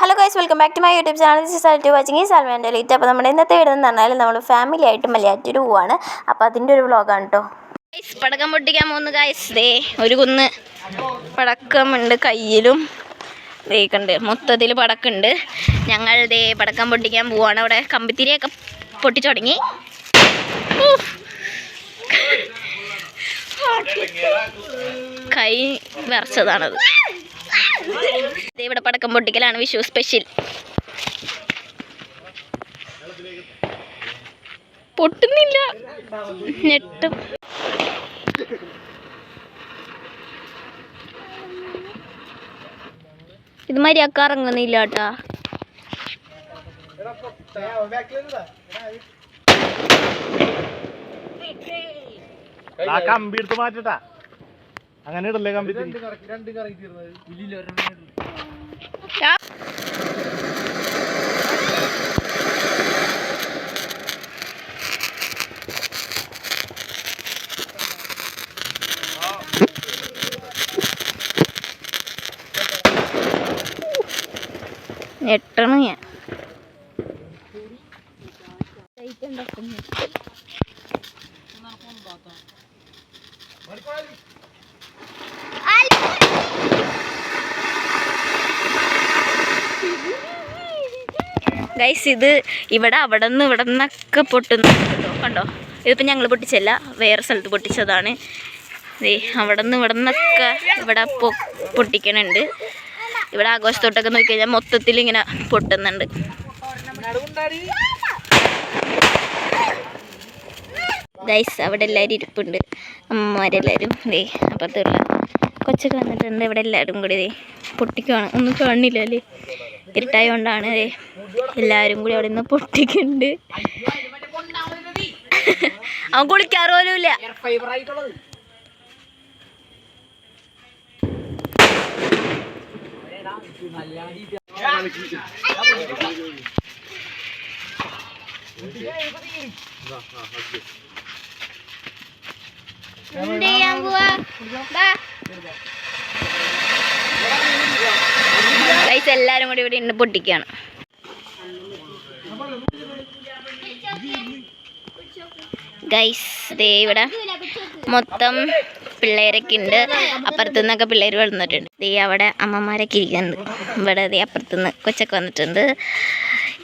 Hello guys, welcome back to my YouTube channel. This is salty watching ഈ സാൽവേൻ്റെ late. അപ്പോൾ നമ്മുടെ ഇന്നത്തെ വീഡിയോ എന്ന് പറഞ്ഞാൽ നമ്മൾ ഫാമിലി ആയിട്ട് മലയാറ്റൂർ പോവാണ്. അപ്പോൾ അതിൻ്റെ ഒരു വ്ളോഗാണ് കേട്ടോ. പടക്കം പൊട്ടിക്കാൻ പോകുന്നു ഗൈസ്. ദേ ഒരു കുന്ന് പടക്കമുണ്ട്, കയ്യിലും കണ്ട് മൊത്തത്തിൽ പടക്കമുണ്ട്. ഞങ്ങൾ ദേ പടക്കം പൊട്ടിക്കാൻ പോവാണ്. അവിടെ കമ്പിത്തിരിയൊക്കെ പൊട്ടിച്ചു തുടങ്ങി. കൈ വിറച്ചതാണത്. ഇവിടെ പടക്കം പൊട്ടിക്കലാണ് വിഷു സ്പെഷ്യൽ. പൊട്ടുന്നില്ല, ഞെട്ടും. ഇത് മര്യാദക്ക് ഇറങ്ങുന്നില്ല കേട്ടാ. കമ്പി എടുത്ത് മാറ്റട്ടാ, അങ്ങനെ ഇടല്ലേ കമ്പി. ഞെട്ടണ ഞാൻ. ഗൈസ്, ഇത് അവിടെ നിന്നൊക്കെ പൊട്ടുന്നു കണ്ടോ. ഇതിപ്പോൾ ഞങ്ങൾ പൊട്ടിച്ചല്ല, വേറെ സ്ഥലത്ത് പൊട്ടിച്ചതാണ്. അവിടെ നിന്നൊക്കെ ഇവിടെ പൊട്ടിക്കണുണ്ട്. ഇവിടെ ആഘോഷത്തോട്ടൊക്കെ നോക്കിക്കഴിഞ്ഞാൽ മൊത്തത്തിൽ ഇങ്ങനെ പൊട്ടുന്നുണ്ട്. ഗൈസ്, അവിടെ എല്ലാവരും ഇരിപ്പുണ്ട്, അമ്മമാരെല്ലാവരും. അപ്പുറത്തുള്ള കൊച്ചൊക്കെ വന്നിട്ടുണ്ട്. ഇവിടെ എല്ലാവരും കൂടി പൊട്ടിക്കുകയാണ്. ഒന്നും കാണില്ല അല്ലേ, ഇരുട്ടായതുകൊണ്ടാണ്. എല്ലാവരും കൂടി അവിടെ നിന്ന് പൊട്ടിക്കുന്നുണ്ട്. അവൻ കുളിക്കാറ് പോലും ഇല്ല. ഗൈസ്, എല്ലാരും കൂടി ഇവിടെ ഇന്ന് പൊട്ടിക്കാണ്. ഗൈസ്, ദേ ഇവിടെ മൊത്തം പിള്ളേരൊക്കെ ഉണ്ട്. അപ്പുറത്തുനിന്നൊക്കെ പിള്ളേർ വന്നിട്ടുണ്ട്. അവിടെ അമ്മമാരൊക്കെ ഇരിക്കുന്നുണ്ട്. ഇവിടെ അപ്പുറത്തുനിന്ന് കൊച്ചൊക്കെ വന്നിട്ടുണ്ട്.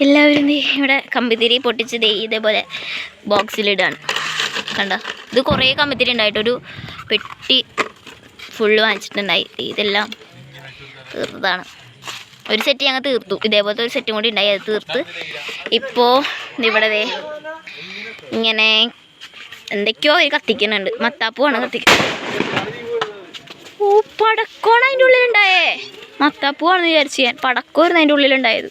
എല്ലാവരും ഇവിടെ കമ്പിത്തിരി പൊട്ടിച്ച് ഇതേപോലെ ബോക്സിലിടാണ്. കണ്ടോ, ഇത് കുറേ കമ്പിത്തിരി ഉണ്ടായിട്ടൊരു പെട്ടി ഫുള്ള് വാങ്ങിച്ചിട്ടുണ്ടായി. ഇതെല്ലാം തീർത്തതാണ്. ഒരു സെറ്റ് ഞങ്ങൾ തീർത്തു. ഇതേപോലത്തെ ഒരു സെറ്റും കൂടി ഉണ്ടായി, അത് തീർത്ത്. ഇപ്പോൾ ഇവിടെ ഇങ്ങനെ എന്തൊക്കെയോ അവർ കത്തിക്കുന്നുണ്ട്. മത്താപ്പൂവാണ് കത്തിക്കുന്നത്. ഓ, പടക്കമാണ് അതിൻ്റെ ഉള്ളിലുണ്ടായേ. മത്താപ്പൂവാണെന്ന് വിചാരിച്ചു ഞാൻ. പടക്കമായിരുന്നു അതിൻ്റെ ഉള്ളിലുണ്ടായത്.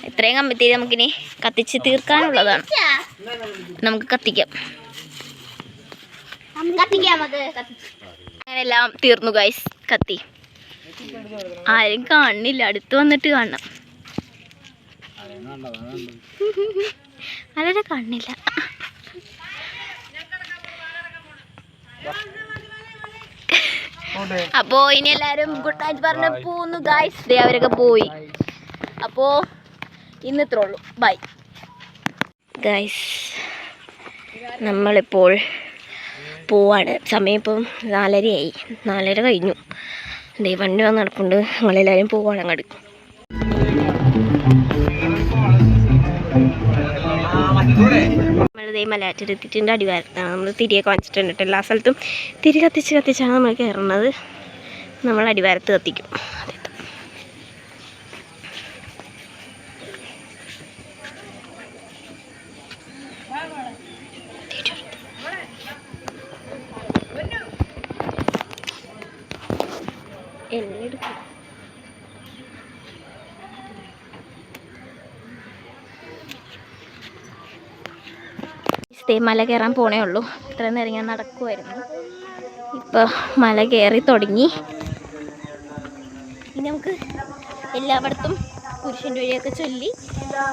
ഇത്രയും കമ്പിത്തിരി നമുക്കിനി കത്തിച്ച് തീർക്കാനുള്ളതാണ്. നമുക്ക് കത്തിക്കാം. അങ്ങനെല്ലാം തീർന്നു ഗൈസ്. കത്തി ആരും കാണുന്നില്ല, അടുത്ത് വന്നിട്ട് കാണണം. വളരെ കാണുന്നില്ല. അപ്പോ ഇനി എല്ലാരും ഗുഡ് നൈറ്റ് പറഞ്ഞ് പോന്നു ഗൈസ്. അവരൊക്കെ പോയി. അപ്പോ ഇന്ന് ഇത്രേ ഉള്ളൂ. Bye guys. നമ്മളിപ്പോൾ പോവാണ്. സമയം ഇപ്പം 4:30 ആയി. 4:30 കഴിഞ്ഞു. വണ്ടി വന്ന് നടപ്പുണ്ട്. ഞങ്ങളെല്ലാവരും പോവാണ് അങ്ങോട്ട്. നമ്മളിതേ മലയാറ്റൂർ എത്തിയിട്ടുണ്ട്. അടിവാരത്താണ്. നമ്മൾ തിരിയൊക്കെ വാങ്ങിച്ചിട്ടുണ്ട്. എല്ലാ സ്ഥലത്തും തിരി കത്തിച്ചാണ് നമ്മൾ കയറുന്നത്. നമ്മൾ അടിവാരത്ത് കത്തിക്കും. മല കയറാൻ പോണേ ഉള്ളൂ. ഇത്ര നേരം ഞാൻ നടക്കുമായിരുന്നു. ഇപ്പോൾ മല കയറി തുടങ്ങി. ഇനി നമുക്ക് എല്ലായിടത്തും കുരിശിൻ്റെ വഴിയൊക്കെ ചൊല്ലി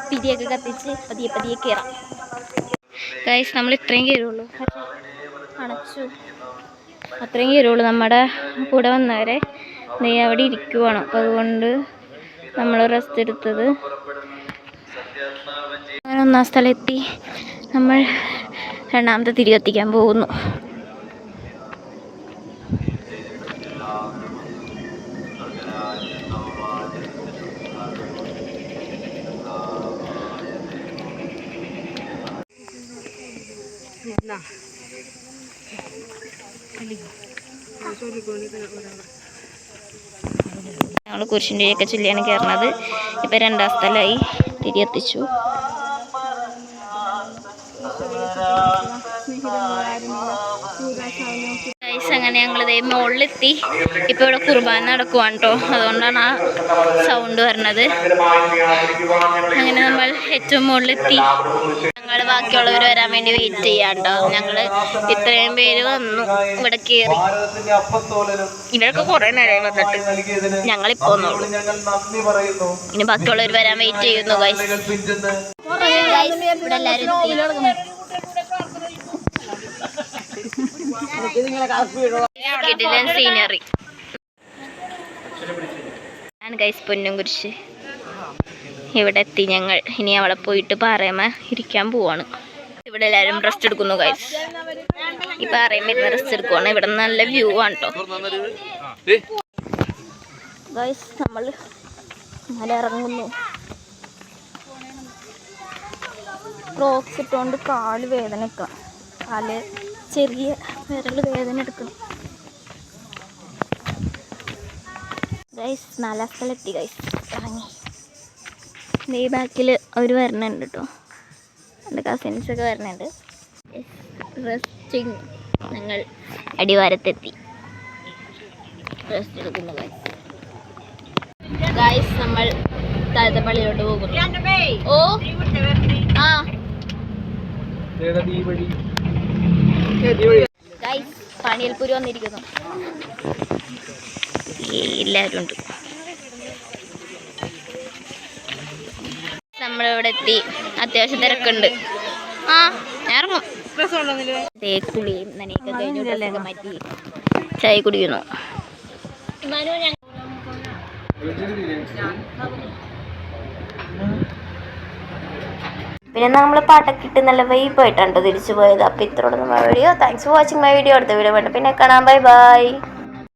പിരിയൊക്കെ കത്തിച്ച് പതിയെ കയറാം. ഗൈസ്, നമ്മൾ ഇത്രയും കയറുള്ളൂ. അണച്ചു. അത്രയും കയറുള്ളൂ. നമ്മുടെ കൂടെ വന്നവരെ നീ അവിടെ ഇരിക്കുവാണ്. അപ്പം അതുകൊണ്ട് നമ്മൾ റെസ്റ്റ് എടുത്തത്. അങ്ങനെ ഒന്നാം സ്ഥലം എത്തി. നമ്മൾ രണ്ടാമത്തെ തിരി കത്തിക്കാൻ പോകുന്നു. ഞങ്ങൾ കുരിശിൻ്റെയൊക്കെ ചൊല്ലിയാണ് കയറുന്നത്. ഇപ്പം രണ്ടാം സ്ഥലമായി. തിരി കത്തിച്ചു. അങ്ങനെ ഞങ്ങൾ ഇതേ മുകളിലെത്തി. ഇപ്പം ഇവിടെ കുർബാന നടക്കുവാണ് കേട്ടോ. അതുകൊണ്ടാണ് ആ സൗണ്ട് വരുന്നത്. അങ്ങനെ നമ്മൾ ഏറ്റവും മുകളിലെത്തി. ഞങ്ങൾ ബാക്കിയുള്ളവർ വരാൻ വേണ്ടി വെയിറ്റ് ചെയ്യാം കേട്ടോ. ഞങ്ങൾ ഇത്രയും പേര് വന്നു ഇവിടെ കയറി. ഇവരൊക്കെ കുറേ നേരമായി വന്നിട്ട്. ഞങ്ങളിപ്പോൾ വന്നുള്ളൂ. ഇനി ബാക്കിയുള്ളവർ വരാൻ വെയിറ്റ് ചെയ്യുന്നു. ഗൈസ് ഇവിടെ എല്ലാവരും സീനറി ഞാൻ ഗൈസ് പൊന്നും കുരിശ് ഇവിടെ എത്തി. ഞങ്ങൾ ഇനി അവിടെ പോയിട്ട് പാറയമ്മ ഇരിക്കാൻ പോവാണ്. ഇവിടെ എല്ലാവരും റെസ്റ്റ് എടുക്കുന്നു ഗൈസ്. ഈ പാറയമ്മ ഇരുന്ന് റെസ്റ്റ് എടുക്കുവാണ്. ഇവിടെ നല്ല വ്യൂ ആണ് കേട്ടോ ഗൈസ്. നമ്മൾ മല ഇറങ്ങുന്നു. ക്രോക്സ് ഇട്ടുകൊണ്ട് കാല് വേദന എടുക്കണം. കാല് ചെറിയ വിരൽ വേദന എടുക്കണം ഗൈസ്. നാലാം സ്ഥലമെത്തി ഗൈസ്. ഇറങ്ങി. ഈ ബാക്കിൽ അവർ വരണുണ്ട് കേട്ടോ. എൻ്റെ കസിൻസൊക്കെ വരണുണ്ട്. റെസ്റ്റിങ്. ഞങ്ങൾ അടിവാരത്തെത്തി. റെസ്റ്റ് എടുക്കുന്നു ഗൈസ്. ഗൈസ് നമ്മൾ താഴത്തെ പള്ളിയിലോട്ട് പോകുന്നു. ഓ ആ ഗൈസ് പണിയൽപ്പൂര് വന്നിരിക്കുന്നു. എല്ലാവരും ഉണ്ട്. നമ്മളിവിടെ എത്തി. അത്യാവശ്യം തിരക്കുണ്ട്. ആ ഇറങ്ങും. കുളിയും നനയൊക്കെ കഴിഞ്ഞു ഡ്രസ്സൊക്കെ മാറ്റി ചായ കുടിക്കുന്നു. പിന്നെ നമ്മൾ പാട്ടൊക്കെ ഇട്ട് നല്ല വൈബായിട്ടാണ് തിരിച്ചു പോയത്. അപ്പോൾ ഇത്രയോടെ നമ്മുടെ video. Thanks for watching my video. അടുത്ത വീഡിയോ വേണ്ട പിന്നെ കാണാം. Bye bye.